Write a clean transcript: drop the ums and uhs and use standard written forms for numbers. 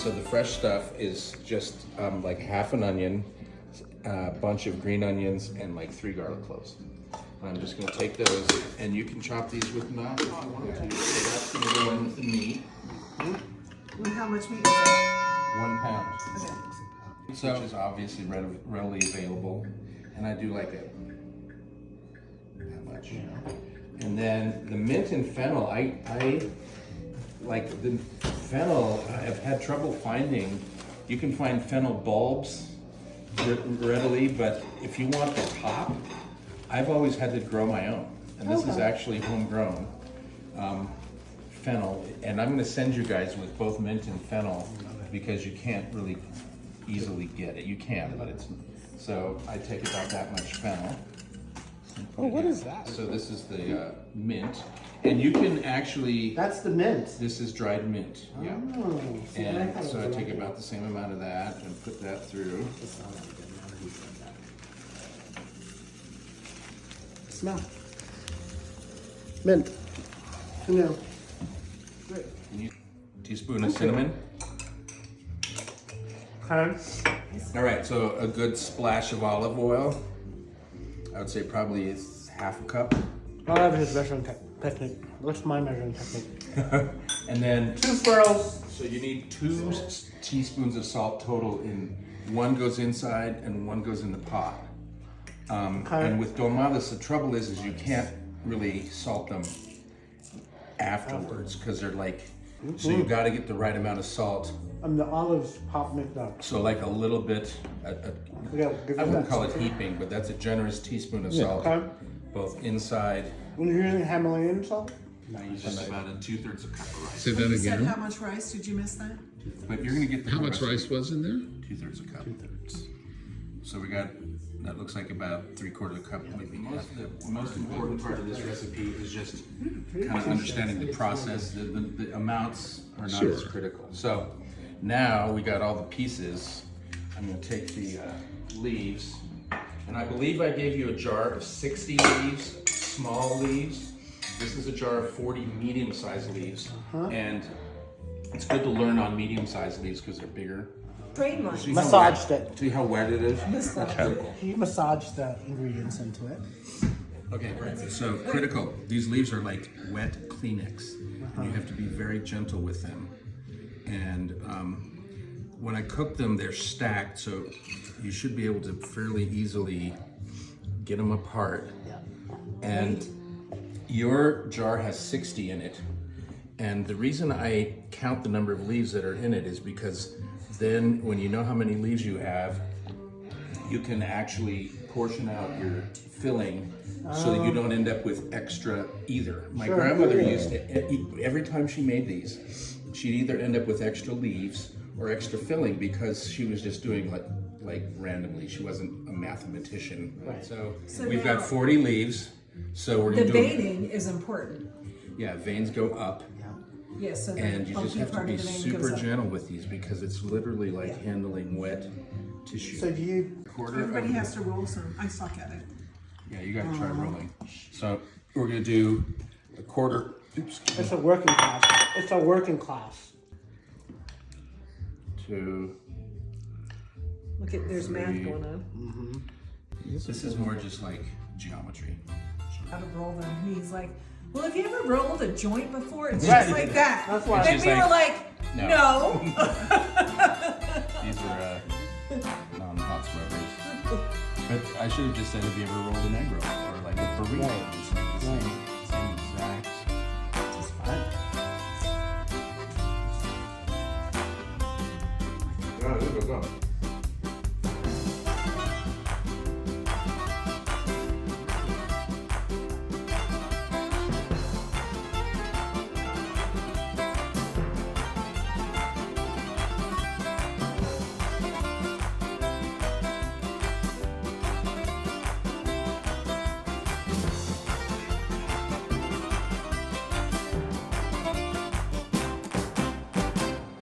so the fresh stuff is just like half an onion, a bunch of green onions, and like 3 garlic cloves. I'm just gonna take those, and you can chop these with knives if you want to. So that's gonna go in with the meat. And how much meat is that? 1 pound. Okay. So, which is obviously readily available, and I do like it that much. And then the mint and fennel, I like the fennel. I've had trouble finding. You can find fennel bulbs readily, but if you want the top, I've always had to grow my own, and this is actually homegrown fennel. And I'm going to send you guys with both mint and fennel because you can't really easily get it. You can, but it's so I take about that much fennel. Oh, what is that? So this is the mint, and you can actually. That's the mint. This is dried mint. Yeah. Oh, And so I take about the same amount of that and put that through. Smell. Mint. No. Great. Teaspoon of cinnamon. Okay. All right, so a good splash of olive oil. I would say probably it's half a cup. I have his measuring technique. What's my measuring technique? And then 2 swirls. so you need 2 teaspoons of salt total. In one goes inside and one goes in the pot. And with Dolmades, the trouble is you can't really salt them afterwards because they're like. So you got to get the right amount of salt. And the olives pop mixed up. So like a little bit. Yeah, I wouldn't call it heaping, but that's a generous teaspoon of salt, Okay. both inside. When you're using Himalayan salt? Just about a 2/3 cup of rice. Say that You said again. how much rice? Did you miss that? But you're gonna get the How much rice was in there? 2/3 cup. 2/3. So we got, that looks like about 3/4 cup, maybe. The most important part of this recipe is just kind of understanding the process. The amounts are not as critical. So now we got all the pieces. I'm gonna take the leaves, and I believe I gave you a jar of 60 leaves, small leaves. This is a jar of 40 medium-sized leaves, and it's good to learn on medium-sized leaves because they're bigger. Train line. See how Massaged wet- it. See how wet it is? He massaged the ingredients into it. Okay, so critical. These leaves are like wet Kleenex, and you have to be very gentle with them. And when I cook them, they're stacked, so you should be able to fairly easily get them apart. And your jar has 60 in it. And the reason I count the number of leaves that are in it is because then when you know how many leaves you have, you can actually portion out your filling so that you don't end up with extra either. My grandmother used to, every time she made these, she'd either end up with extra leaves or extra filling because she was just doing like randomly. She wasn't a mathematician. Right. So So we've now- got 40 leaves. So we're The gonna do, veining is important. yeah, veins go up. Yes, so the And you just bulky have to part be of the vein super goes up. gentle with these because it's literally like handling wet tissue. So do you, Quarter Everybody of has to roll some. I suck at it. yeah, you gotta try rolling. So we're gonna do a quarter, oops, it's a working class. It's a working class. to, Look at, there's math 3. going on. this is more just like geometry. How to roll them. He's like, well, have you ever rolled a joint before? It's Right. just like that. That's why- And It's we just were like, like, no. no. These are non-hot rubbers. But I should have just said, have you ever rolled an egg roll or like a burrito? Right. It's like the same exact. It's fine. Go.